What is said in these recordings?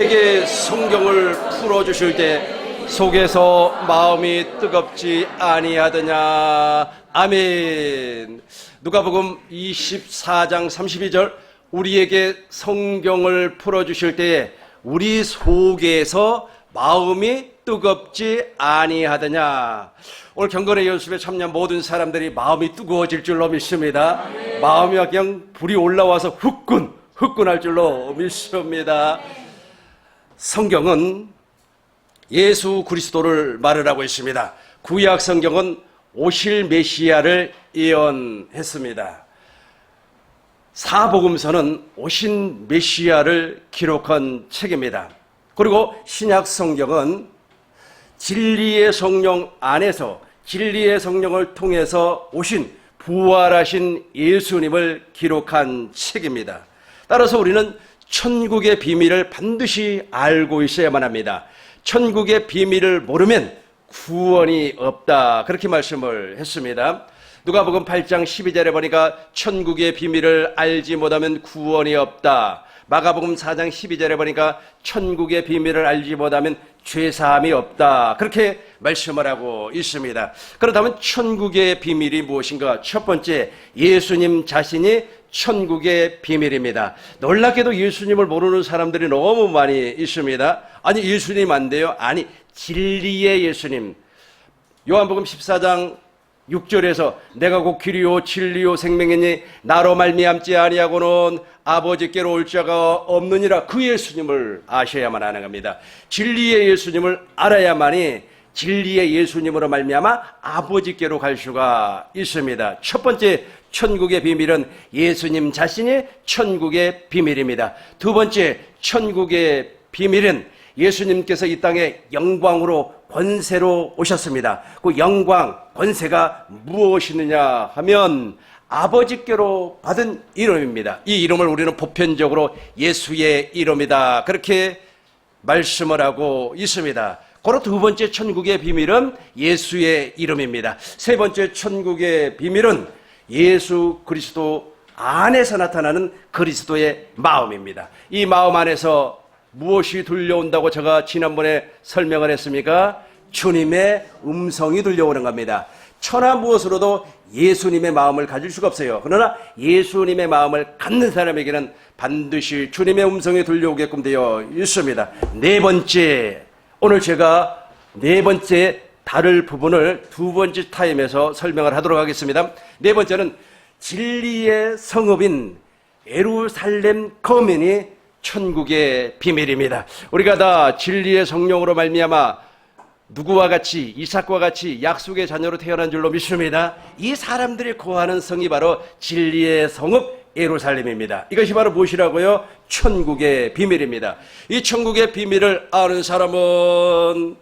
우리에게 성경을 풀어주실 때 속에서 마음이 뜨겁지 아니하더냐. 아멘. 누가복음 24장 32절 우리에게 성경을 풀어주실 때에 우리 속에서 마음이 뜨겁지 아니하더냐. 오늘 경건의 연습에 참여한 모든 사람들이 마음이 뜨거워질 줄로 믿습니다. 마음이 그냥 불이 올라와서 후끈할 줄로 믿습니다. 성경은 예수 그리스도를 말을 하고 있습니다. 구약 성경은 오실 메시아를 예언했습니다. 사복음서는 오신 메시아를 기록한 책입니다. 그리고 신약 성경은 진리의 성령 안에서 진리의 성령을 통해서 오신 부활하신 예수님을 기록한 책입니다. 따라서 우리는 천국의 비밀을 반드시 알고 있어야만 합니다. 천국의 비밀을 모르면 구원이 없다. 그렇게 말씀을 했습니다. 누가복음 8장 12절에 보니까 천국의 비밀을 알지 못하면 구원이 없다. 마가복음 4장 12절에 보니까 천국의 비밀을 알지 못하면 죄사함이 없다. 그렇게 말씀을 하고 있습니다. 그렇다면 천국의 비밀이 무엇인가? 첫 번째, 예수님 자신이 천국의 비밀입니다. 놀랍게도 예수님을 모르는 사람들이 너무 많이 있습니다. 아니, 예수님 안 돼요? 아니, 진리의 예수님. 요한복음 14장 6절에서 내가 곧 길이요 진리요 생명이니 나로 말미암지 아니하고는 아버지께로 올 자가 없느니라. 그 예수님을 아셔야만 하는 겁니다. 진리의 예수님을 알아야만이 진리의 예수님으로 말미암아 아버지께로 갈 수가 있습니다. 첫 번째 천국의 비밀은 예수님 자신이 천국의 비밀입니다. 두 번째 천국의 비밀은 예수님께서 이 땅에 영광으로 권세로 오셨습니다. 그 영광, 권세가 무엇이느냐 하면 아버지께로 받은 이름입니다. 이 이름을 우리는 보편적으로 예수의 이름이다. 그렇게 말씀을 하고 있습니다. 그리고 두 번째 천국의 비밀은 예수의 이름입니다. 세 번째 천국의 비밀은 예수 그리스도 안에서 나타나는 그리스도의 마음입니다. 이 마음 안에서 무엇이 들려온다고 제가 지난번에 설명을 했습니까? 주님의 음성이 들려오는 겁니다. 천하 무엇으로도 예수님의 마음을 가질 수가 없어요. 그러나 예수님의 마음을 갖는 사람에게는 반드시 주님의 음성이 들려오게끔 되어 있습니다. 네 번째, 오늘 제가 네 번째 다룰 부분을 두 번째 타임에서 설명을 하도록 하겠습니다. 네 번째는 진리의 성읍인 예루살렘 거민이 천국의 비밀입니다. 우리가 다 진리의 성령으로 말미암아 누구와 같이 이삭과 같이 약속의 자녀로 태어난 줄로 믿습니다. 이 사람들이 거하는 성이 바로 진리의 성읍 예루살렘입니다. 이것이 바로 무엇이라고요? 천국의 비밀입니다. 이 천국의 비밀을 아는 사람은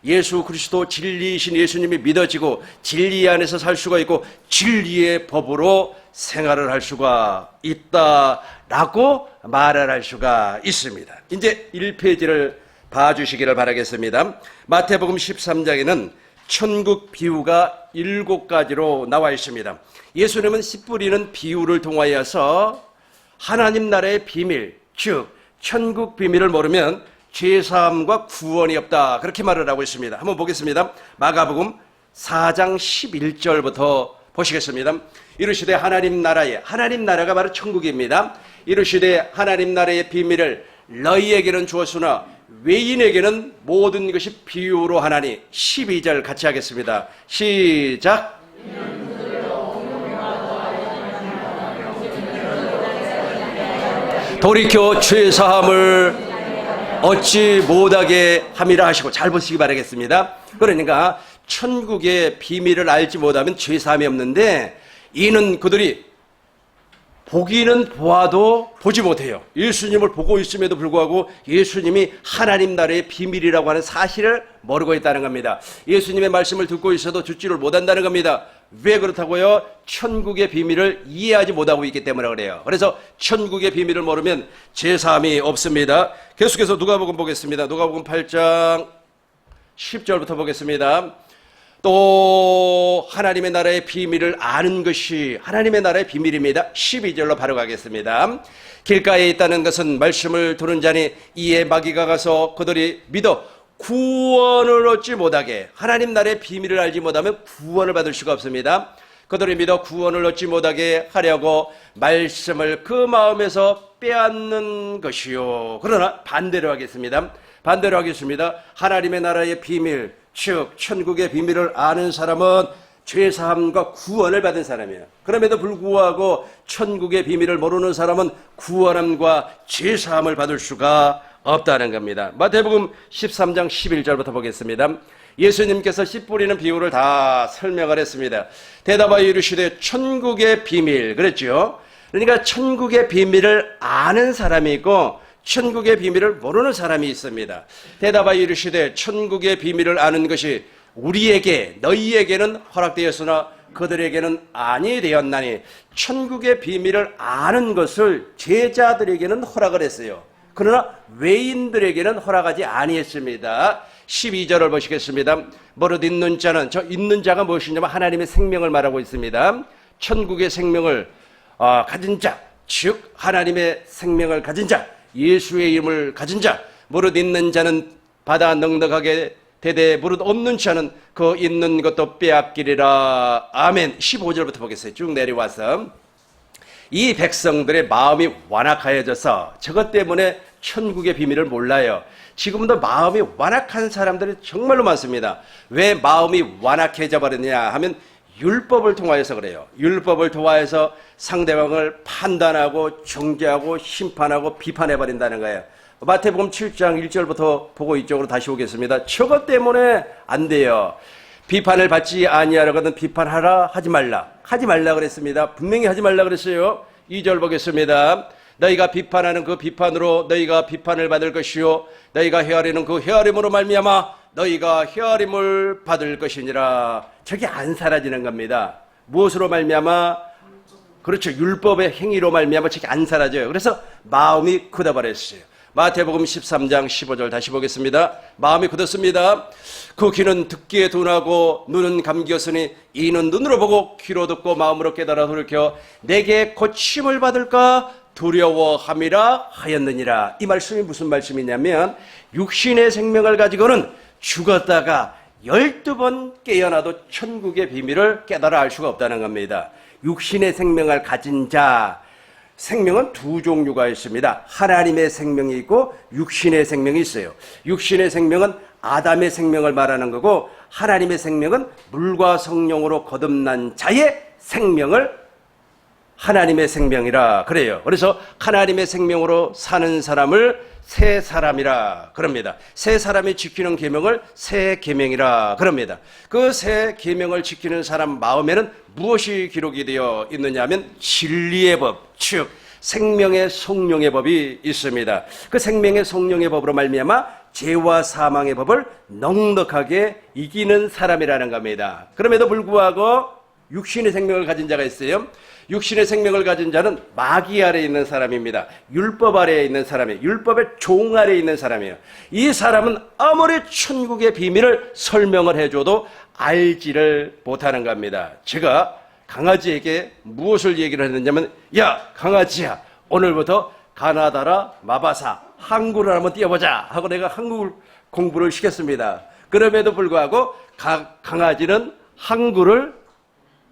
예수 그리스도 진리이신 예수님이 믿어지고 진리 안에서 살 수가 있고 진리의 법으로 생활을 할 수가 있다라고 말을 할 수가 있습니다. 이제 1페이지를 봐주시기를 바라겠습니다. 마태복음 13장에는 천국 비유가 7가지로 나와 있습니다. 예수님은 씨 뿌리는 비유를 통하여서 하나님 나라의 비밀, 즉 천국 비밀을 모르면 죄사함과 구원이 없다. 그렇게 말을 하고 있습니다. 한번 보겠습니다. 마가복음 4장 11절부터 보시겠습니다. 이르시되 하나님 나라가 바로 천국입니다. 이르시되 하나님 나라의 비밀을 너희에게는 주었으나 외인에게는 모든 것이 비유로 하나니. 12절 같이 하겠습니다. 시작. 돌이켜 죄사함을 얻지 못하게 함이라 하시고. 잘 보시기 바라겠습니다. 그러니까 천국의 비밀을 알지 못하면 죄사함이 없는데 이는 그들이 보기는 보아도 보지 못해요. 예수님을 보고 있음에도 불구하고 예수님이 하나님 나라의 비밀이라고 하는 사실을 모르고 있다는 겁니다. 예수님의 말씀을 듣고 있어도 듣지를 못한다는 겁니다. 왜 그렇다고요? 천국의 비밀을 이해하지 못하고 있기 때문에 그래요. 그래서 천국의 비밀을 모르면 죄사함이 없습니다. 계속해서 누가복음 보겠습니다. 누가복음 8장 10절부터 보겠습니다. 또 하나님의 나라의 비밀을 아는 것이 하나님의 나라의 비밀입니다. 12절로 바로 가겠습니다. 길가에 있다는 것은 말씀을 두는 자니 이에 마귀가 가서 그들이 믿어 구원을 얻지 못하게, 하나님 나라의 비밀을 알지 못하면 구원을 받을 수가 없습니다. 그들이 믿어 구원을 얻지 못하게 하려고 말씀을 그 마음에서 빼앗는 것이요. 그러나 반대로 하겠습니다. 하나님의 나라의 비밀, 즉 천국의 비밀을 아는 사람은 죄사함과 구원을 받은 사람이에요. 그럼에도 불구하고 천국의 비밀을 모르는 사람은 구원함과 죄사함을 받을 수가 없다는 겁니다. 마태복음 13장 11절부터 보겠습니다. 예수님께서 씨 뿌리는 비유를 다 설명을 했습니다. 대답하여 이르시되 천국의 비밀, 그랬죠. 그러니까 천국의 비밀을 아는 사람이 있고 천국의 비밀을 모르는 사람이 있습니다. 대답하여 이르시되 천국의 비밀을 아는 것이 우리에게 너희에게는 허락되었으나 그들에게는 아니 되었나니, 천국의 비밀을 아는 것을 제자들에게는 허락을 했어요. 그러나 외인들에게는 허락하지 아니했습니다. 12절을 보시겠습니다. 무릇 있는 자는, 저 있는 자가 무엇이냐면 하나님의 생명을 말하고 있습니다. 천국의 생명을 가진 자, 즉 하나님의 생명을 가진 자, 예수의 이름을 가진 자, 무릇 있는 자는 받아 넉넉하게 되되 무릇 없는 자는 그 있는 것도 빼앗기리라. 아멘. 15절부터 보겠어요. 쭉 내려와서 이 백성들의 마음이 완악하여져서 저것 때문에 천국의 비밀을 몰라요. 지금도 마음이 완악한 사람들이 정말로 많습니다. 왜 마음이 완악해져 버렸냐 하면 율법을 통하여서 그래요. 율법을 통하여서 상대방을 판단하고 정죄하고 심판하고 비판해버린다는 거예요. 마태복음 7장 1절부터 보고 이쪽으로 다시 오겠습니다. 저것 때문에 안 돼요. 비판을 받지 아니하려거든 비판하라 하지 말라. 하지 말라 그랬습니다. 분명히 하지 말라 그랬어요. 2절 보겠습니다. 너희가 비판하는 그 비판으로 너희가 비판을 받을 것이요 너희가 헤아리는 그 헤아림으로 말미암아 너희가 헤아림을 받을 것이니라. 저게 안 사라지는 겁니다. 무엇으로 말미암아? 그렇죠. 율법의 행위로 말미암아 저게 안 사라져요. 그래서 마음이 굳어버렸어요. 마태복음 13장 15절 다시 보겠습니다. 마음이 굳었습니다. 그 귀는 듣기에 둔하고 눈은 감기었으니 이는 눈으로 보고 귀로 듣고 마음으로 깨달아 돌이켜 내게 고침을 받을까 두려워함이라 하였느니라. 이 말씀이 무슨 말씀이냐면 육신의 생명을 가지고는 죽었다가 12번 깨어나도 천국의 비밀을 깨달아 알 수가 없다는 겁니다. 육신의 생명을 가진 자, 생명은 두 종류가 있습니다. 하나님의 생명이 있고 육신의 생명이 있어요. 육신의 생명은 아담의 생명을 말하는 거고 하나님의 생명은 물과 성령으로 거듭난 자의 생명을 하나님의 생명이라 그래요. 그래서 하나님의 생명으로 사는 사람을 새 사람이라 그럽니다. 새 사람이 지키는 계명을 새 계명이라 그럽니다. 그 새 계명을 지키는 사람 마음에는 무엇이 기록이 되어 있느냐 하면 진리의 법, 즉 생명의 성령의 법이 있습니다. 그 생명의 성령의 법으로 말미암아 죄와 사망의 법을 넉넉하게 이기는 사람이라는 겁니다. 그럼에도 불구하고 육신의 생명을 가진 자가 있어요. 육신의 생명을 가진 자는 마귀 아래에 있는 사람입니다. 율법 아래에 있는 사람이에요. 율법의 종 아래에 있는 사람이에요. 이 사람은 아무리 천국의 비밀을 설명을 해줘도 알지를 못하는 겁니다. 제가 강아지에게 무엇을 얘기를 했느냐면 야 강아지야 오늘부터 가나다라 마바사 한글을 한번 띄워보자 하고 내가 한글 공부를 시켰습니다. 그럼에도 불구하고 강아지는 한글을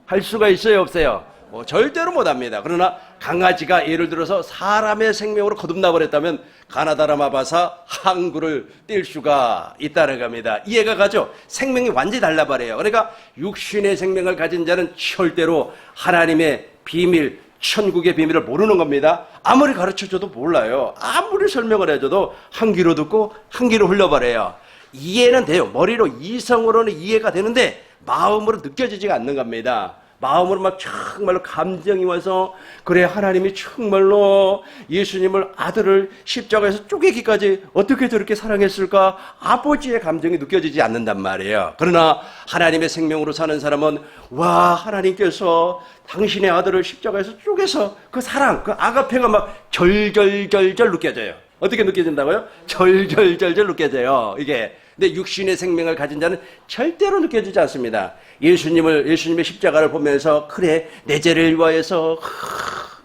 할 수가 있어요 없어요? 절대로 못합니다. 그러나 강아지가 예를 들어서 사람의 생명으로 거듭나 버렸다면 가나다라 마바사 한글을 뗄 수가 있다는 겁니다. 이해가 가죠? 생명이 완전히 달라버려요. 그러니까 육신의 생명을 가진 자는 절대로 하나님의 비밀, 천국의 비밀을 모르는 겁니다. 아무리 가르쳐줘도 몰라요. 아무리 설명을 해줘도 한 귀로 듣고 한 귀로 흘려버려요. 이해는 돼요. 머리로 이성으로는 이해가 되는데 마음으로 느껴지지가 않는 겁니다. 마음으로 막 정말로 감정이 와서 그래 하나님이 정말로 예수님을 아들을 십자가에서 쪼개기까지 어떻게 저렇게 사랑했을까 아버지의 감정이 느껴지지 않는단 말이에요. 그러나 하나님의 생명으로 사는 사람은 와 하나님께서 당신의 아들을 십자가에서 쪼개서 그 사랑 그 아가페가 막 절절절절 느껴져요. 어떻게 느껴진다고요? 절절절절 느껴져요. 이게 근데 육신의 생명을 가진 자는 절대로 느껴지지 않습니다. 예수님의 십자가를 보면서 그래 내 죄를 위하여서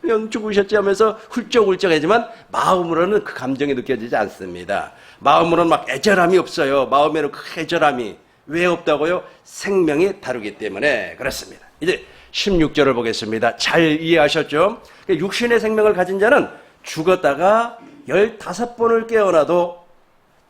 명 죽으셨지 하면서 훌쩍훌쩍하지만 마음으로는 그 감정이 느껴지지 않습니다. 마음으로는 막 애절함이 없어요. 마음에는 그 애절함이 왜 없다고요? 생명이 다르기 때문에 그렇습니다. 이제 16절을 보겠습니다. 잘 이해하셨죠? 육신의 생명을 가진 자는 죽었다가 15번을 깨어나도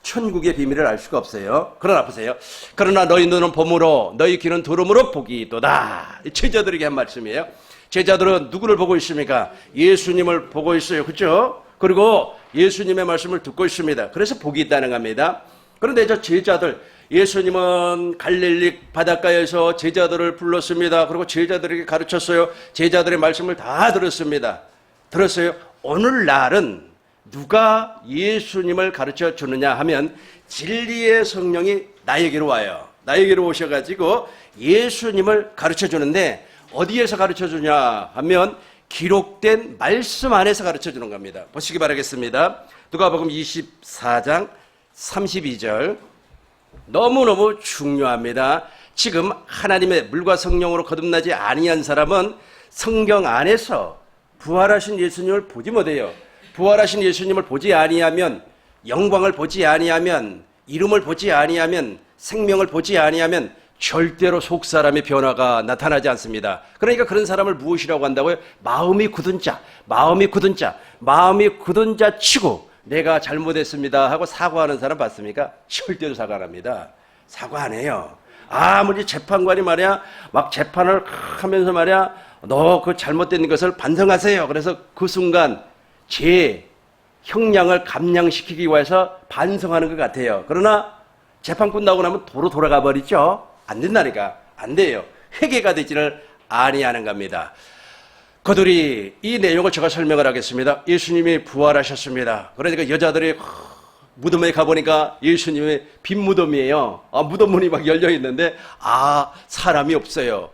천국의 비밀을 알 수가 없어요. 그러나 보세요. 그러나 너희 눈은 봄으로 너희 귀는 들음으로 복이 있도다. 제자들에게 한 말씀이에요. 제자들은 누구를 보고 있습니까? 예수님을 보고 있어요. 그렇죠? 그리고 예수님의 말씀을 듣고 있습니다. 그래서 복이 있다는 겁니다. 그런데 저 제자들, 예수님은 갈릴리 바닷가에서 제자들을 불렀습니다. 그리고 제자들에게 가르쳤어요. 제자들의 말씀을 다 들었습니다. 들었어요. 오늘날은 누가 예수님을 가르쳐 주느냐 하면 진리의 성령이 나에게로 와요. 나에게로 오셔가지고 예수님을 가르쳐 주는데 어디에서 가르쳐 주냐 하면 기록된 말씀 안에서 가르쳐 주는 겁니다. 보시기 바라겠습니다. 누가복음 24장 32절. 너무너무 중요합니다. 지금 하나님의 물과 성령으로 거듭나지 아니한 사람은 성경 안에서 부활하신 예수님을 보지 못해요. 부활하신 예수님을 보지 아니하면, 영광을 보지 아니하면, 이름을 보지 아니하면, 생명을 보지 아니하면 절대로 속 사람의 변화가 나타나지 않습니다. 그러니까 그런 사람을 무엇이라고 한다고요? 마음이 굳은 자, 마음이 굳은 자, 마음이 굳은 자 치고 내가 잘못했습니다 하고 사과하는 사람 봤습니까? 절대로 사과 안 합니다. 사과 안 해요. 아무리 재판관이 말이야 막 재판을 하면서 말이야 너 그 잘못된 것을 반성하세요. 그래서 그 순간 제 형량을 감량시키기 위해서 반성하는 것 같아요. 그러나 재판 끝나고 나면 도로 돌아가 버리죠. 안 된다니까. 안 돼요. 회개가 되지를 아니하는 겁니다. 그들이 이 내용을 제가 설명을 하겠습니다. 예수님이 부활하셨습니다. 그러니까 여자들이 무덤에 가보니까 예수님의 빈 무덤이에요. 무덤 문이 막 열려 있는데 사람이 없어요.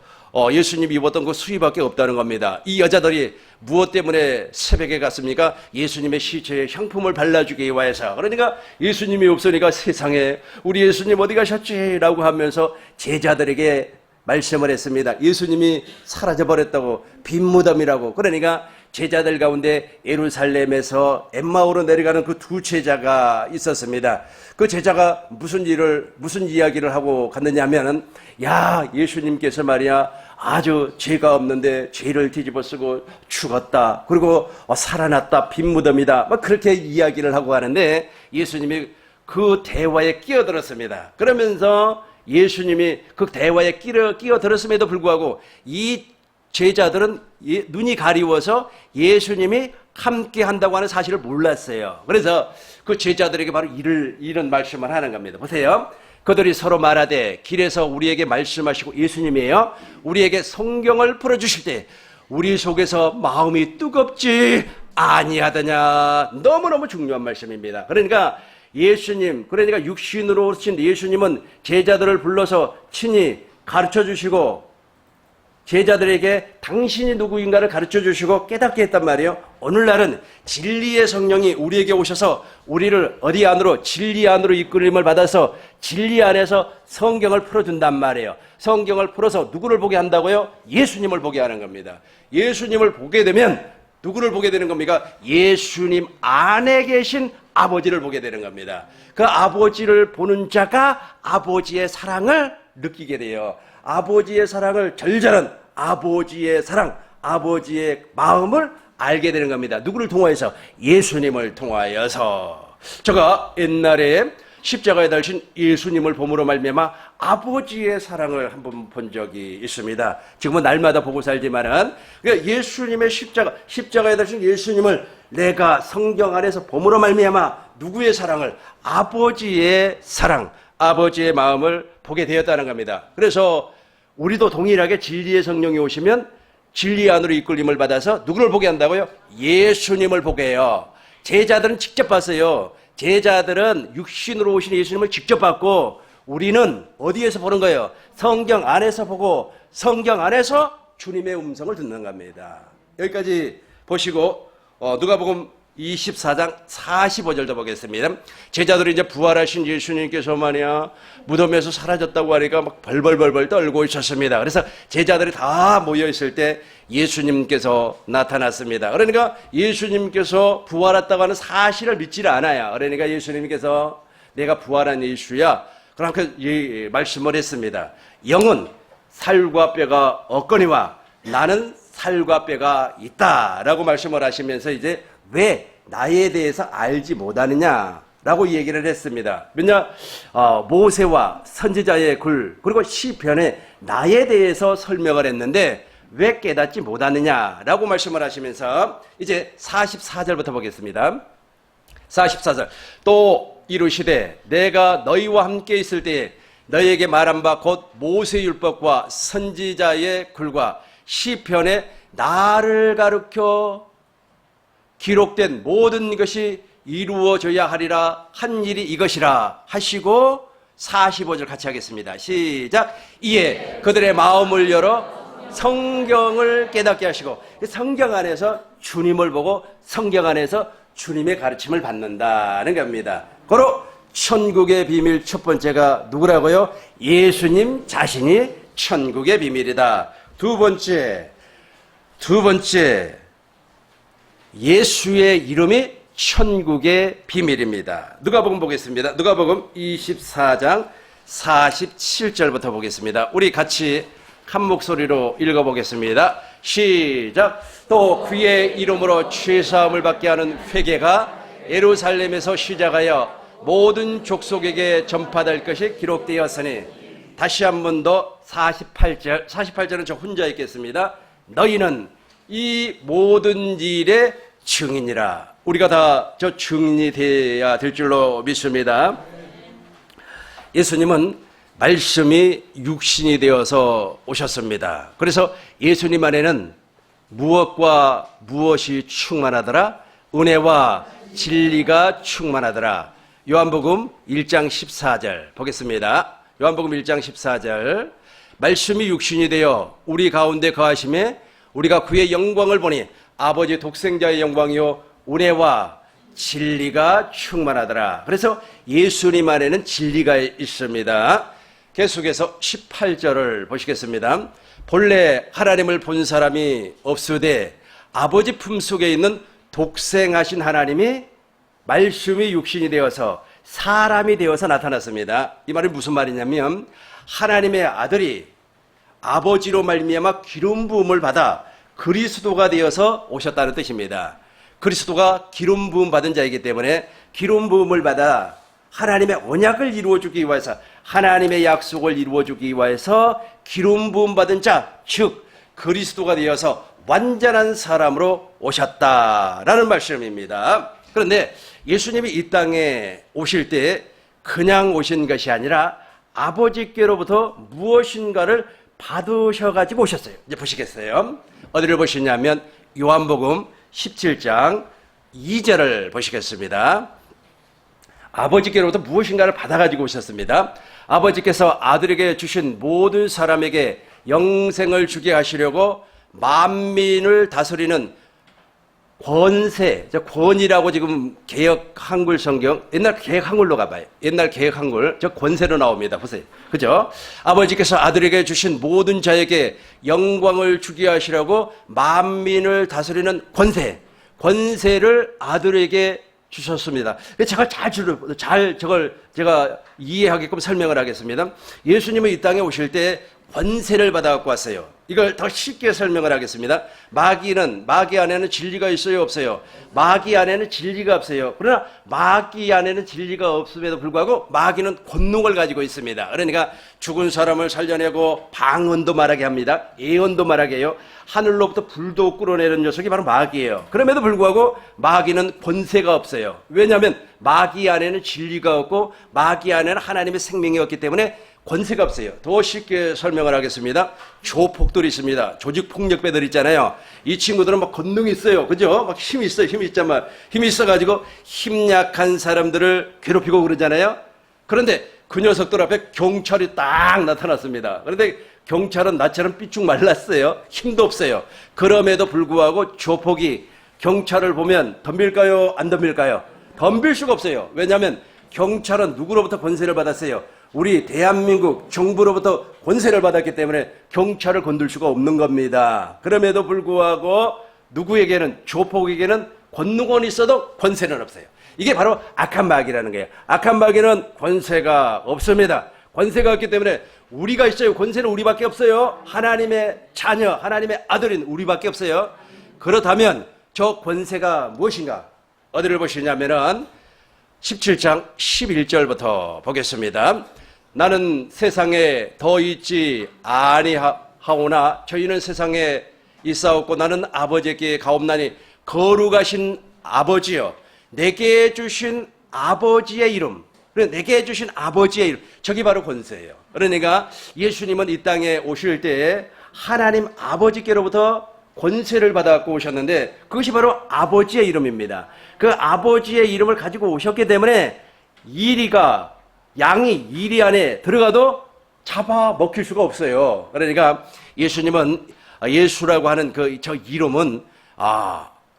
예수님이 입었던 그 수의밖에 없다는 겁니다. 이 여자들이 무엇 때문에 새벽에 갔습니까? 예수님의 시체에 향품을 발라주기 위해서. 그러니까 예수님이 없으니까 세상에 우리 예수님 어디 가셨지? 라고 하면서 제자들에게 말씀을 했습니다. 예수님이 사라져버렸다고, 빈 무덤이라고. 그러니까 제자들 가운데 예루살렘에서 엠마오로 내려가는 그 두 제자가 있었습니다. 그 제자가 무슨 이야기를 하고 갔느냐 하면은, 야, 예수님께서 말이야, 아주 죄가 없는데 죄를 뒤집어 쓰고 죽었다. 그리고 살아났다. 빈 무덤이다. 막 그렇게 이야기를 하고 가는데 예수님이 그 대화에 끼어들었습니다. 그러면서 예수님이 그 대화에 끼어들었음에도 불구하고 이 제자들은 눈이 가리워서 예수님이 함께 한다고 하는 사실을 몰랐어요. 그래서 그 제자들에게 바로 이런 말씀을 하는 겁니다. 보세요. 그들이 서로 말하되 길에서 우리에게 말씀하시고, 예수님이에요, 우리에게 성경을 풀어주실 때 우리 속에서 마음이 뜨겁지 아니하더냐. 너무너무 중요한 말씀입니다. 그러니까 그러니까 육신으로 오신 예수님은 제자들을 불러서 친히 가르쳐 주시고 제자들에게 당신이 누구인가를 가르쳐 주시고 깨닫게 했단 말이에요. 오늘날은 진리의 성령이 우리에게 오셔서 우리를 어디 안으로, 진리 안으로 이끌림을 받아서 진리 안에서 성경을 풀어준단 말이에요. 성경을 풀어서 누구를 보게 한다고요? 예수님을 보게 하는 겁니다. 예수님을 보게 되면 누구를 보게 되는 겁니까? 예수님 안에 계신 아버지를 보게 되는 겁니다. 그 아버지를 보는 자가 아버지의 사랑을 느끼게 돼요. 아버지의 사랑을, 절절한 아버지의 사랑, 아버지의 마음을 알게 되는 겁니다. 누구를 통하여서? 예수님을 통하여서. 제가 옛날에 십자가에 달리신 예수님을 봄으로 말미암아 아버지의 사랑을 한번 본 적이 있습니다. 지금은 날마다 보고 살지만은 예수님의 십자가에 달리신 예수님을 내가 성경 안에서 봄으로 말미암아 누구의 사랑을? 아버지의 사랑, 아버지의 마음을 보게 되었다는 겁니다. 그래서 우리도 동일하게 진리의 성령이 오시면 진리 안으로 이끌림을 받아서 누구를 보게 한다고요? 예수님을 보게 해요. 제자들은 직접 봤어요. 제자들은 육신으로 오신 예수님을 직접 봤고 우리는 어디에서 보는 거예요? 성경 안에서 보고 성경 안에서 주님의 음성을 듣는 겁니다. 여기까지 보시고 누가복음 24장 45절도 보겠습니다. 제자들이 이제 부활하신 예수님께서 말이야 무덤에서 사라졌다고 하니까 막 벌벌벌벌 떨고 있었습니다. 그래서 제자들이 다 모여 있을 때 예수님께서 나타났습니다. 그러니까 예수님께서 부활했다고 하는 사실을 믿지를 않아요. 그러니까 예수님께서 내가 부활한 예수야 그렇게 말씀을 했습니다. 영은 살과 뼈가 없거니와 나는 살과 뼈가 있다라고 말씀을 하시면서 이제 왜 나에 대해서 알지 못하느냐라고 얘기를 했습니다. 왜냐 모세와 선지자의 글 그리고 시편에 나에 대해서 설명을 했는데 왜 깨닫지 못하느냐라고 말씀을 하시면서 이제 44절부터 보겠습니다. 44절 또 이르시되 내가 너희와 함께 있을 때에 너희에게 말한 바 곧 모세율법과 선지자의 글과 시편에 나를 가르쳐 기록된 모든 것이 이루어져야 하리라 한 일이 이것이라 하시고 45절 같이 하겠습니다. 시작. 이에 그들의 마음을 열어 성경을 깨닫게 하시고 성경 안에서 주님을 보고 성경 안에서 주님의 가르침을 받는다는 겁니다. 바로 천국의 비밀 첫 번째가 누구라고요? 예수님 자신이 천국의 비밀이다. 두 번째 예수의 이름이 천국의 비밀입니다. 누가복음 보겠습니다. 누가복음 24장 47절부터 보겠습니다. 우리 같이 한 목소리로 읽어보겠습니다. 시작. 또 그의 이름으로 죄사함을 받게 하는 회개가 예루살렘에서 시작하여 모든 족속에게 전파될 것이 기록되었으니 다시 한 번 더 48절은 저 혼자 읽겠습니다. 너희는 이 모든 일의 증인이라. 우리가 다 저 증인이 되어야 될 줄로 믿습니다. 예수님은 말씀이 육신이 되어서 오셨습니다. 그래서 예수님 안에는 무엇과 무엇이 충만하더라? 은혜와 진리가 충만하더라. 요한복음 1장 14절 보겠습니다. 요한복음 1장 14절 말씀이 육신이 되어 우리 가운데 거하심에 우리가 그의 영광을 보니 아버지 독생자의 영광이요 은혜와 진리가 충만하더라. 그래서 예수님 안에는 진리가 있습니다. 계속해서 18절을 보시겠습니다. 본래 하나님을 본 사람이 없으되 아버지 품속에 있는 독생하신 하나님이 말씀이 육신이 되어서 사람이 되어서 나타났습니다. 이 말은 무슨 말이냐면 하나님의 아들이 아버지로 말미암아 기름 부음을 받아 그리스도가 되어서 오셨다는 뜻입니다. 그리스도가 기름 부음 받은 자이기 때문에 기름 부음을 받아 하나님의 언약을 이루어주기 위해서 하나님의 약속을 이루어주기 위해서 기름 부음 받은 자, 즉 그리스도가 되어서 완전한 사람으로 오셨다라는 말씀입니다. 그런데 예수님이 이 땅에 오실 때 그냥 오신 것이 아니라 아버지께로부터 무엇인가를 받으셔가지고 오셨어요. 이제 보시겠어요? 어디를 보시냐면 요한복음 17장 2절을 보시겠습니다. 아버지께로부터 무엇인가를 받아가지고 오셨습니다. 아버지께서 아들에게 주신 모든 사람에게 영생을 주게 하시려고 만민을 다스리는 권세, 권이라고 지금 개혁 한글 성경, 옛날 개혁 한글로 가봐요. 옛날 개혁 한글, 저 권세로 나옵니다. 보세요. 그죠? 아버지께서 아들에게 주신 모든 자에게 영광을 주게 하시려고 만민을 다스리는 권세를 아들에게 주셨습니다. 제가 저걸 제가 이해하게끔 설명을 하겠습니다. 예수님은 이 땅에 오실 때 권세를 받아갖고 왔어요. 이걸 더 쉽게 설명을 하겠습니다. 마귀 안에는 진리가 있어요, 없어요? 마귀 안에는 진리가 없어요. 그러나 마귀 안에는 진리가 없음에도 불구하고 마귀는 권능을 가지고 있습니다. 그러니까 죽은 사람을 살려내고 방언도 말하게 합니다. 예언도 말하게 해요. 하늘로부터 불도 끌어내는 녀석이 바로 마귀예요. 그럼에도 불구하고 마귀는 권세가 없어요. 왜냐하면 마귀 안에는 진리가 없고 마귀 안에는 하나님의 생명이 없기 때문에 권세가 없어요. 더 쉽게 설명을 하겠습니다. 조폭들이 있습니다. 조직폭력배들 있잖아요. 이 친구들은 막 권능이 있어요. 그죠? 막 힘이 있어요. 힘이 있어가지고 힘 약한 사람들을 괴롭히고 그러잖아요. 그런데 그 녀석들 앞에 경찰이 딱 나타났습니다. 그런데 경찰은 나처럼 삐쭉 말랐어요. 힘도 없어요. 그럼에도 불구하고 조폭이 경찰을 보면 덤빌까요? 안 덤빌까요? 덤빌 수가 없어요. 왜냐하면 경찰은 누구로부터 권세를 받았어요? 우리 대한민국 정부로부터 권세를 받았기 때문에 경찰을 건들 수가 없는 겁니다. 그럼에도 불구하고 누구에게는, 조폭에게는 권능원이 있어도 권세는 없어요. 이게 바로 악한 마귀라는 거예요. 악한 마귀는 권세가 없습니다. 권세가 없기 때문에 우리가 있어요. 권세는 우리밖에 없어요. 하나님의 자녀, 하나님의 아들인 우리밖에 없어요. 그렇다면 저 권세가 무엇인가? 어디를 보시냐면은 17장 11절부터 보겠습니다. 나는 세상에 더 있지 아니하오나 저희는 세상에 있사옵고 나는 아버지께 가옵나니 거룩하신 아버지여 내게 주신 아버지의 이름, 내게 주신 아버지의 이름, 저기 바로 권세예요. 그러니까 예수님은 이 땅에 오실 때에 하나님 아버지께로부터 권세를 받아갖고 오셨는데 그것이 바로 아버지의 이름입니다. 그 아버지의 이름을 가지고 오셨기 때문에 양이 이리 안에 들어가도 잡아먹힐 수가 없어요. 그러니까 예수님은, 예수라고 하는 저 이름은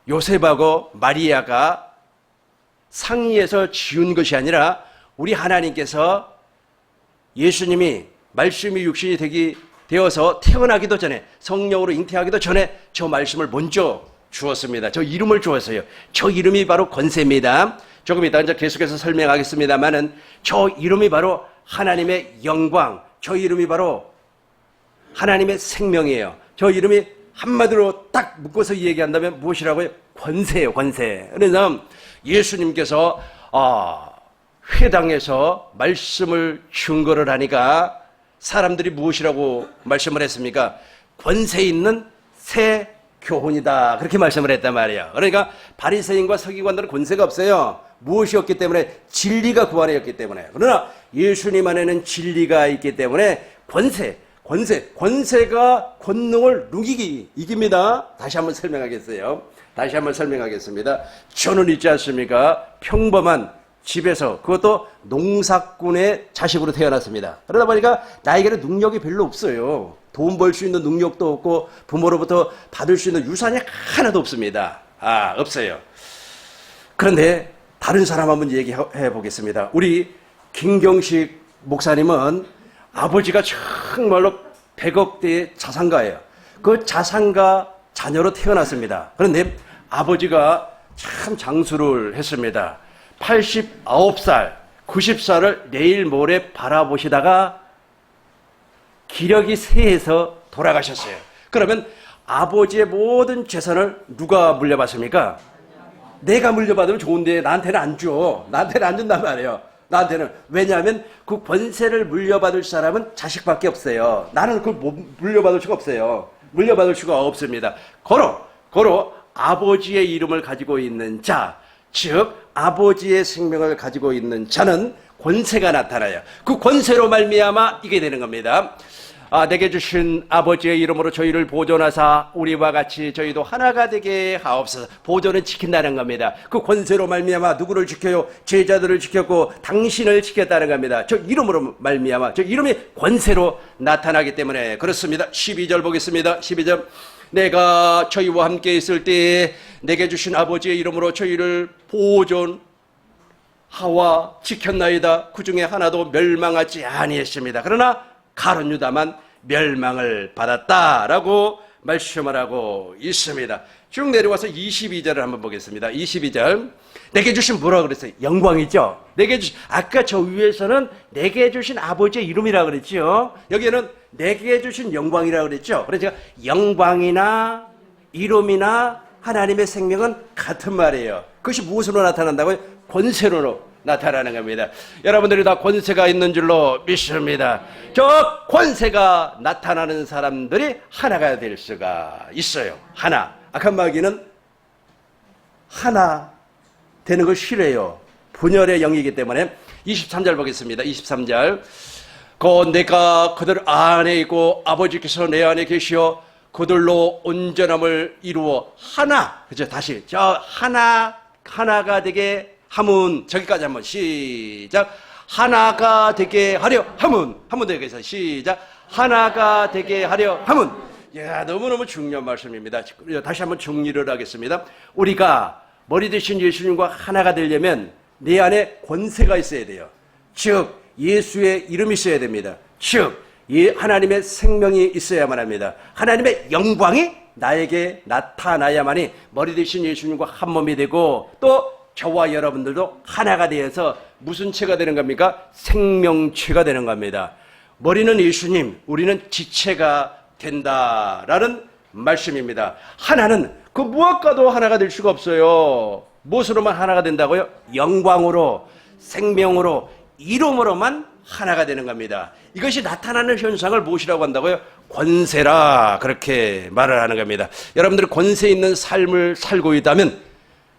요셉하고 마리아가 상의해서 지은 것이 아니라 우리 하나님께서 예수님이 말씀이 육신이 되어서 태어나기도 전에, 성령으로 잉태하기도 전에 저 말씀을 먼저 주었습니다. 저 이름을 주었어요. 저 이름이 바로 권세입니다. 조금 이따 이제 계속해서 설명하겠습니다만은 저 이름이 바로 하나님의 영광, 저 이름이 바로 하나님의 생명이에요. 저 이름이 한마디로 딱 묶어서 얘기한다면 무엇이라고요? 권세예요, 권세. 그래서 예수님께서 회당에서 말씀을 증거를 하니까 사람들이 무엇이라고 말씀을 했습니까? 권세 있는 새 교훈이다. 그렇게 말씀을 했단 말이에요. 그러니까 바리새인과 서기관들은 권세가 없어요. 무엇이었기 때문에? 진리가 그 안에였기 때문에. 그러나 예수님 안에는 진리가 있기 때문에 권세가 권능을 이깁니다. 다시 한번 설명하겠습니다. 저는 있지 않습니까? 평범한 집에서, 그것도 농사꾼의 자식으로 태어났습니다. 그러다 보니까 나에게는 능력이 별로 없어요. 돈 벌 수 있는 능력도 없고 부모로부터 받을 수 있는 유산이 하나도 없습니다. 없어요. 그런데 다른 사람 한번 얘기해 보겠습니다. 우리 김경식 목사님은 아버지가 정말로 100억대의 자산가예요. 그 자산가 자녀로 태어났습니다. 그런데 아버지가 참 장수를 했습니다. 89살, 90살을 내일 모레 바라보시다가 기력이 쇠해서 돌아가셨어요. 그러면 아버지의 모든 재산을 누가 물려받습니까? 내가 물려받으면 좋은데 나한테는 안 줘. 나한테는 안 준단 말이에요. 나한테는. 왜냐하면 그 권세를 물려받을 사람은 자식밖에 없어요. 나는 그걸 물려받을 수가 없어요. 물려받을 수가 없습니다. 고로 아버지의 이름을 가지고 있는 자, 즉 아버지의 생명을 가지고 있는 자는 권세가 나타나요. 그 권세로 말미암아 이게 되는 겁니다. 내게 주신 아버지의 이름으로 저희를 보존하사 우리와 같이 저희도 하나가 되게 하옵소서. 보존은 지킨다는 겁니다. 그 권세로 말미암아 누구를 지켜요? 제자들을 지켰고 당신을 지켰다는 겁니다. 저 이름으로 말미암아, 저 이름이 권세로 나타나기 때문에 그렇습니다. 12절 보겠습니다. 12절. 내가 저희와 함께 있을 때에 내게 주신 아버지의 이름으로 저희를 보존하와 지켰나이다. 그 중에 하나도 멸망하지 아니했습니다. 그러나 가룟 유다만 멸망을 받았다라고 말씀을 하고 있습니다. 쭉 내려와서 22절을 한번 보겠습니다. 22절. 내게 주신 뭐라 그랬어요? 영광이죠. 아까 저 위에서는 내게 주신 아버지의 이름이라 그랬죠. 여기에는 내게 주신 영광이라 그랬죠. 그래서 제가 영광이나 이름이나 하나님의 생명은 같은 말이에요. 그것이 무엇으로 나타난다고요? 권세로 나타나는 겁니다. 여러분들이 다 권세가 있는 줄로 믿습니다. 저 권세가 나타나는 사람들이 하나가 될 수가 있어요. 하나. 악한 마귀는 하나 되는 걸 싫어해요. 분열의 영이기 때문에. 23절 보겠습니다. 23절. 내가 그들 안에 있고 아버지께서 내 안에 계시어 그들로 온전함을 이루어 하나. 그죠? 다시 저 하나가 되게 함은, 저기까지 한번 시작. 하나가 되게 하려 함은, 한번 더 여기서 시작. 하나가 되게 하려 함은. 야, 너무너무 중요한 말씀입니다. 다시 한번 정리를 하겠습니다. 우리가 머리 대신 예수님과 하나가 되려면 내 안에 권세가 있어야 돼요. 즉 예수의 이름이 있어야 됩니다. 즉 하나님의 생명이 있어야만 합니다. 하나님의 영광이 나에게 나타나야만이 머리 대신 예수님과 한 몸이 되고 또 저와 여러분들도 하나가 되어서 무슨 체가 되는 겁니까? 생명체가 되는 겁니다. 머리는 예수님, 우리는 지체가 된다라는 말씀입니다. 하나는 그 무엇과도 하나가 될 수가 없어요. 무엇으로만 하나가 된다고요? 영광으로, 생명으로, 이름으로만 하나가 되는 겁니다. 이것이 나타나는 현상을 무엇이라고 한다고요? 권세라, 그렇게 말을 하는 겁니다. 여러분들이 권세 있는 삶을 살고 있다면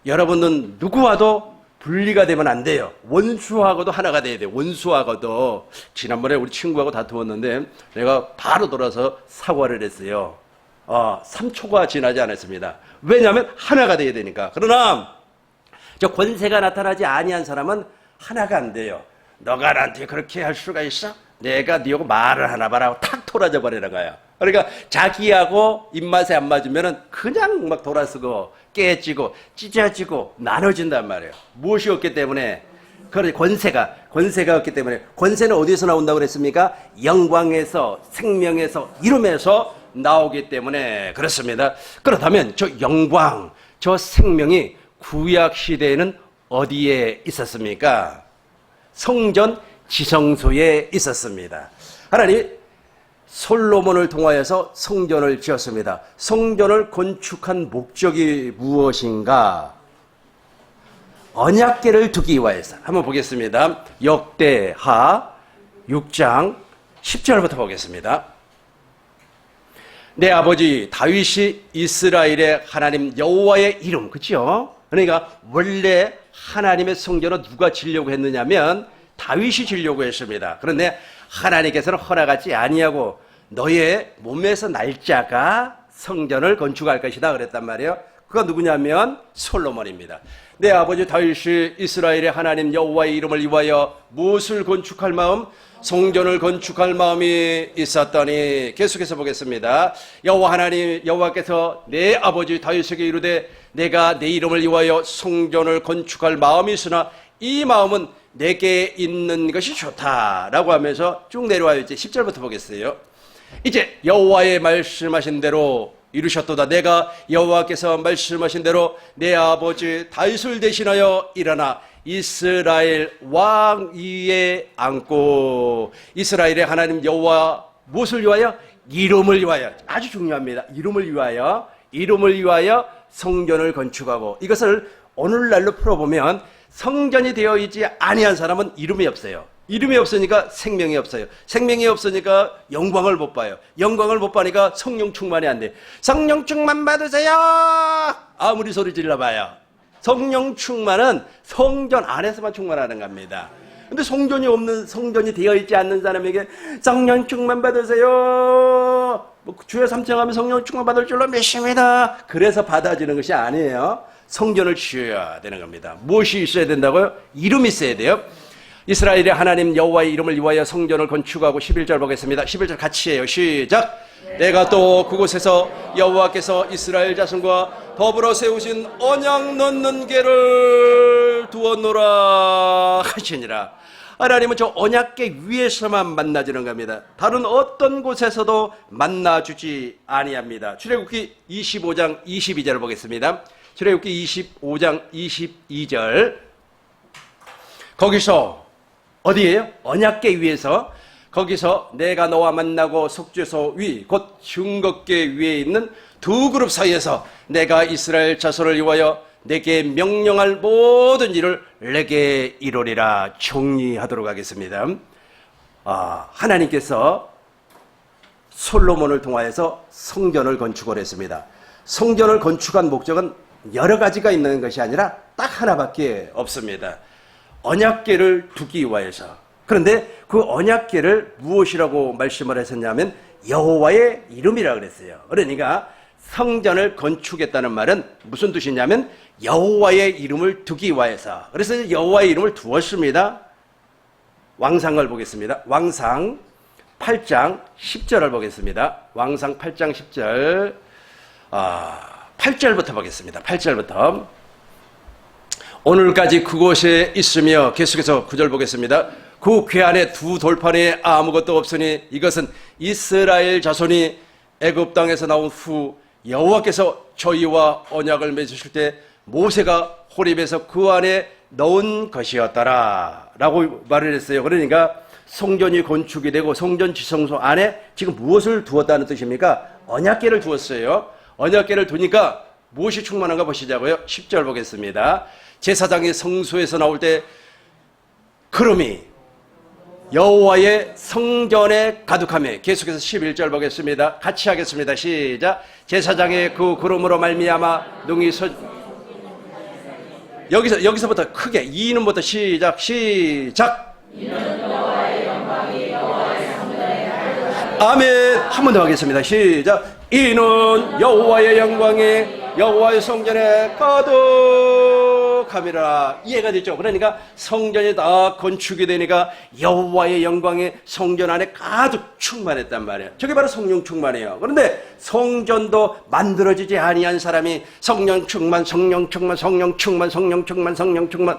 여러분은 누구와도 분리가 되면 안 돼요. 원수하고도 하나가 돼야 돼요. 원수하고도. 지난번에 우리 친구하고 다투었는데 내가 바로 돌아서 사과를 했어요. 3초가 지나지 않았습니다. 왜냐하면 하나가 돼야 되니까. 그러나 저 권세가 나타나지 아니한 사람은 하나가 안 돼요. 너가 나한테 그렇게 할 수가 있어? 내가 네하고 말을 하나 봐라 하고 탁 토라져 버리는 거야. 그러니까 자기하고 입맛에 안 맞으면 그냥 막 돌아서고 깨지고 찢어지고 나눠진단 말이에요. 무엇이 없기 때문에? 그래, 권세가 없기 때문에. 권세는 어디서 나온다고 그랬습니까? 영광에서, 생명에서, 이름에서 나오기 때문에 그렇습니다. 그렇다면 저 영광, 저 생명이 구약 시대에는 어디에 있었습니까? 성전 지성소에 있었습니다. 하나님 솔로몬을 통하여서 성전을 지었습니다. 성전을 건축한 목적이 무엇인가? 언약궤를 두기 위해서. 한번 보겠습니다. 역대하 6장 10절부터 보겠습니다. 내 아버지 다윗이 이스라엘의 하나님 여호와의 이름, 그렇죠? 그러니까 원래 하나님의 성전을 누가 지려고 했느냐면 다윗이 지려고 했습니다. 그런데 하나님께서는 허락하지 아니하고 너의 몸에서 날짜가 성전을 건축할 것이다 그랬단 말이에요. 그가 누구냐면 솔로몬입니다. 내 아버지 다윗이 이스라엘의 하나님 여호와의 이름을 위하여 무엇을 건축할 마음? 성전을 건축할 마음이 있었더니. 계속해서 보겠습니다. 여호와 하나님 여호와께서 내 아버지 다윗에게 이르되 내가 내 이름을 위하여 성전을 건축할 마음이 있으나 이 마음은 내게 있는 것이 좋다라고 하면서 쭉 내려와요. 이제 10절부터 보겠어요. 이제 여호와의 말씀하신 대로 이루셨도다. 내가 여호와께서 말씀하신 대로 내 아버지 다윗을 대신하여 일어나 이스라엘 왕 위에 앉고. 이스라엘의 하나님 여호와 무엇을 위하여? 이름을 위하여. 아주 중요합니다. 이름을 위하여 성전을 건축하고. 이것을 오늘날로 풀어보면 성전이 되어 있지 아니한 사람은 이름이 없어요. 이름이 없으니까 생명이 없어요. 생명이 없으니까 영광을 못 봐요. 영광을 못 봐니까 성령 충만이 안 돼. 성령 충만 받으세요. 아무리 소리 질러봐요. 성령 충만은 성전 안에서만 충만하는 겁니다. 근데 성전이 되어 있지 않는 사람에게 성령 충만 받으세요. 주여 삼청하면 성령 충만 받을 줄로 믿습니다. 그래서 받아지는 것이 아니에요. 성전을 지어야 되는 겁니다. 무엇이 있어야 된다고요? 이름이 있어야 돼요. 이스라엘의 하나님 여호와의 이름을 위하여 성전을 건축하고. 11절 보겠습니다. 11절 같이 해요. 시작. 내가 또 그곳에서 여호와께서 이스라엘 자손과 더불어 세우신 언약 넣는 궤를 두었노라 하시니라. 하나님은 저 언약궤 위에서만 만나주는 겁니다. 다른 어떤 곳에서도 만나주지 아니합니다. 출애굽기 25장 22절을 보겠습니다. 출애굽기 25장 22절. 거기서 어디예요? 언약궤 위에서. 거기서 내가 너와 만나고 속죄소 위 곧 증거궤 위에 있는 두 그룹 사이에서 내가 이스라엘 자손을 위하여 내게 명령할 모든 일을 내게 이루리라. 정리하도록 하겠습니다. 하나님께서 솔로몬을 통하여서 성전을 건축을 했습니다. 성전을 건축한 목적은 여러 가지가 있는 것이 아니라 딱 하나밖에 없습니다. 언약궤를 두기 위해서. 그런데 그 언약궤를 무엇이라고 말씀을 하셨냐면 여호와의 이름이라 그랬어요. 그러니까 성전을 건축했다는 말은 무슨 뜻이냐면 여호와의 이름을 두기 위해서. 그래서 여호와의 이름을 두었습니다. 왕상을 보겠습니다. 왕상 8장 10절을 보겠습니다. 왕상 8장 10절. 8절부터 보겠습니다. 8절부터. 오늘까지 그곳에 있으며, 계속해서 9절 보겠습니다. 그 궤안에 두 돌판에 아무것도 없으니 이것은 이스라엘 자손이 애굽 땅에서 나온 후 여호와께서 저희와 언약을 맺으실 때 모세가 호렙에서 그 안에 넣은 것이었더라 라고 말을 했어요. 그러니까 성전이 건축이 되고 성전 지성소 안에 지금 무엇을 두었다는 뜻입니까? 언약궤를 두었어요. 언약궤를 두니까 무엇이 충만한가 보시자고요. 10절 보겠습니다. 제사장이 성소에서 나올 때 구름이 여호와의 성전에 가득하며, 계속해서 11절 보겠습니다. 같이 하겠습니다. 시작. 제사장의 그 구름으로 말미암아 능히 여기서부터 크게 이는부터 시작. 아멘. 한 번 더 하겠습니다. 시작. 이는 여호와의 영광이 여호와의 성전에 가득함이라. 이해가 됐죠? 그러니까 성전이 다 건축이 되니까 여호와의 영광이 성전 안에 가득 충만했단 말이에요. 저게 바로 성령 충만이에요. 그런데 성전도 만들어지지 아니한 사람이 성령 충만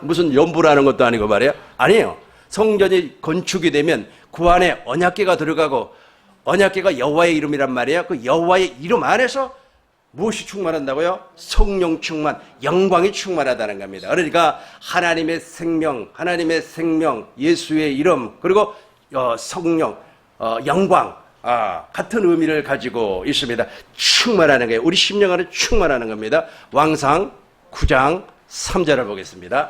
무슨 연부라는 것도 아니고 말이에요. 아니에요. 성전이 건축이 되면 그 안에 언약궤가 들어가고, 언약궤가 여호와의 이름이란 말이에요. 그 여호와의 이름 안에서 무엇이 충만한다고요? 성령 충만, 영광이 충만하다는 겁니다. 그러니까 하나님의 생명, 예수의 이름, 그리고 성령, 영광, 같은 의미를 가지고 있습니다. 충만하는 거예요. 우리 심령 안에 충만하는 겁니다. 왕상 9장 3절을 보겠습니다.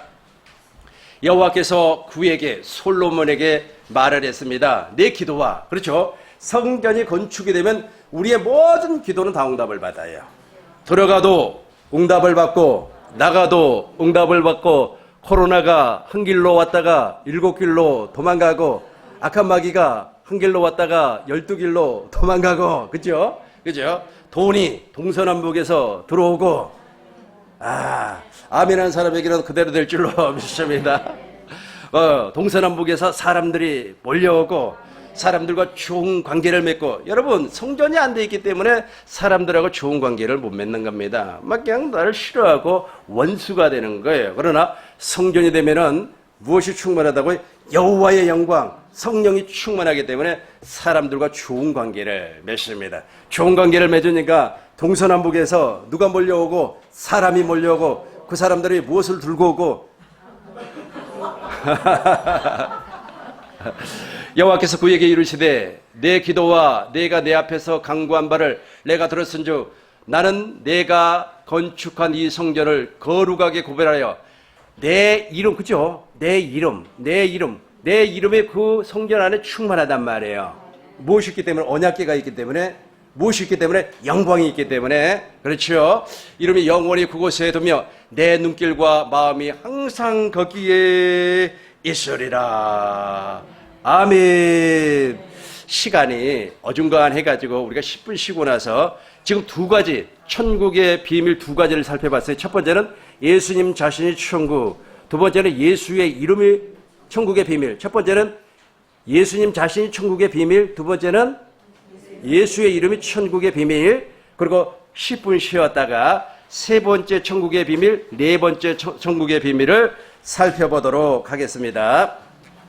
여호와께서 그에게, 솔로몬에게 말을 했습니다. 내 기도와, 그렇죠? 성전이 건축이 되면 우리의 모든 기도는 다 응답을 받아요. 들어가도 응답을 받고 나가도 응답을 받고, 코로나가 한 길로 왔다가 7길로 도망가고, 악한 마귀가 한 길로 왔다가 12길로 도망가고, 그죠? 돈이 동서남북에서 들어오고, 아멘한 사람에게는 그대로 될 줄로 믿습니다. 동서남북에서 사람들이 몰려오고, 사람들과 좋은 관계를 맺고, 여러분 성전이 안 돼 있기 때문에 사람들하고 좋은 관계를 못 맺는 겁니다. 막 그냥 나를 싫어하고 원수가 되는 거예요. 그러나 성전이 되면은 무엇이 충만하다고요? 여호와의 영광, 성령이 충만하기 때문에 사람들과 좋은 관계를 맺습니다. 좋은 관계를 맺으니까 동서남북에서 누가 몰려오고, 사람이 몰려오고, 그 사람들이 무엇을 들고 오고 여호와께서 그에게 이르시되, 내 기도와 내가 내 앞에서 강구한 바를 내가 들었은즉 나는 내가 건축한 이 성전을 거룩하게 구별하여 내 이름, 그죠? 내 이름의 그 성전 안에 충만하단 말이에요. 무엇이 있기 때문에? 언약궤가 있기 때문에. 무엇이 있기 때문에? 영광이 있기 때문에. 그렇죠? 이름이 영원히 그곳에 두며 내 눈길과 마음이 항상 거기에 있으리라. 아멘. 시간이 어중간해가지고 우리가 10분 쉬고 나서 지금 두 가지, 천국의 비밀 두 가지를 살펴봤어요. 첫 번째는 예수님 자신이 천국, 두 번째는 예수의 이름이 천국의 비밀. 첫 번째는 예수님 자신이 천국의 비밀, 두 번째는 예수의 이름이 천국의 비밀. 그리고 10분 쉬었다가 세 번째 천국의 비밀, 네 번째 천국의 비밀을 살펴보도록 하겠습니다.